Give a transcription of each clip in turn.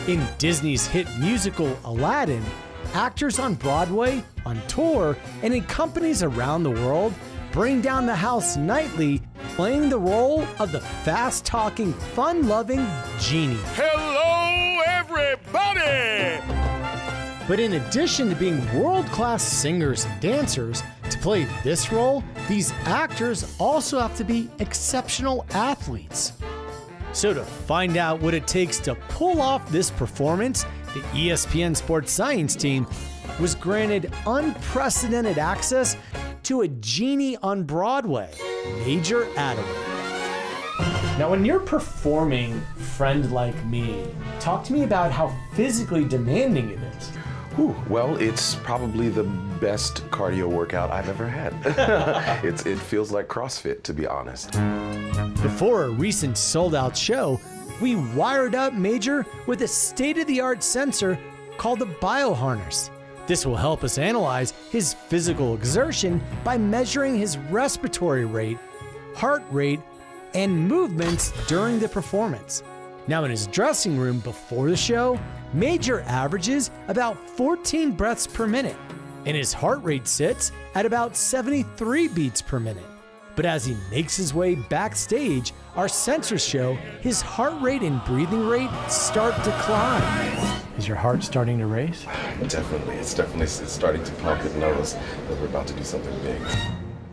In Disney's hit musical Aladdin, actors on Broadway, on tour, and in companies around the world bring down the house nightly, playing the role of the fast-talking, fun-loving Genie. Hello, everybody! But in addition to being world-class singers and dancers, to play this role, these actors also have to be exceptional athletes. So to find out what it takes to pull off this performance, the ESPN Sports Science team was granted unprecedented access to a Genie on Broadway, Major Attaway. Now, when you're performing Friend Like Me, talk to me about how physically demanding it is. Well, it's probably the best cardio workout I've ever had. It feels like CrossFit, to be honest. Before a recent sold-out show, we wired up Major with a state-of-the-art sensor called the BioHarness. This will help us analyze his physical exertion by measuring his respiratory rate, heart rate, and movements during the performance. Now, in his dressing room before the show, Major averages about 14 breaths per minute, and his heart rate sits at about 73 beats per minute. But as he makes his way backstage, our sensors show his heart rate and breathing rate start to climb. Is your heart starting to race? Definitely. It's starting to pump. It knows that we're about to do something big.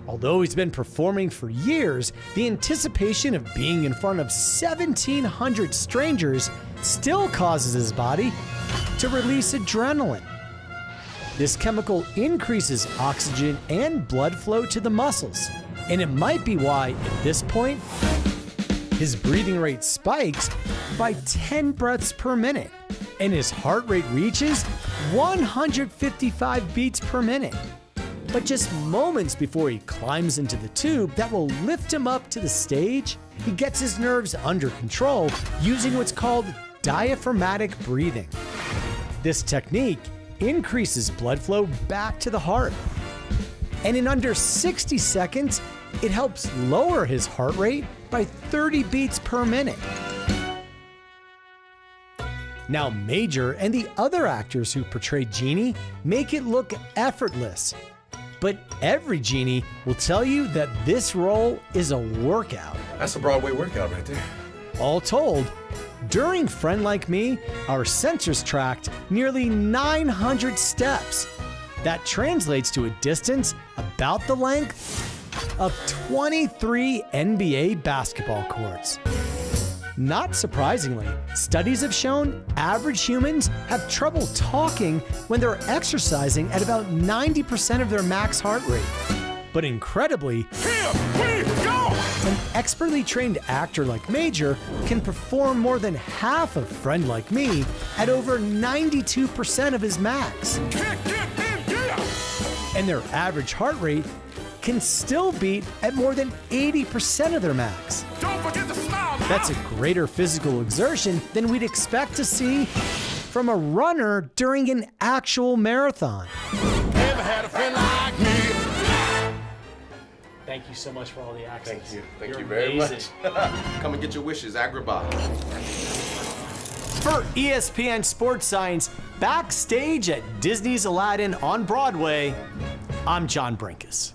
Although he's been performing for years, the anticipation of being in front of 1,700 strangers still causes his body to release adrenaline. This chemical increases oxygen and blood flow to the muscles, and it might be why, at this point, his breathing rate spikes by 10 breaths per minute, and his heart rate reaches 155 beats per minute. But just moments before he climbs into the tube that will lift him up to the stage, he gets his nerves under control using what's called diaphragmatic breathing. This technique increases blood flow back to the heart. And in under 60 seconds, it helps lower his heart rate by 30 beats per minute. Now, Major and the other actors who portray Genie make it look effortless. But every Genie will tell you that this role is a workout. That's a Broadway workout right there. All told, during Friend Like Me, our sensors tracked nearly 900 steps. That translates to a distance about the length of 23 NBA basketball courts. Not surprisingly, studies have shown average humans have trouble talking when they're exercising at about 90% of their max heart rate. But incredibly, Here we go! an expertly trained actor like Major can perform more than half of Friend Like Me at over 92% of his max. Kick it in gear! And their average heart rate can still beat at more than 80% of their max. Don't forget to smile now! That's a greater physical exertion than we'd expect to see from a runner during an actual marathon. Never had a friend like me. Thank you so much for all the access. Thank you. Thank You're you very amazing. much. Come and get your wishes, Agrabah. For ESPN Sports Science, backstage at Disney's Aladdin on Broadway, I'm John Brinkus.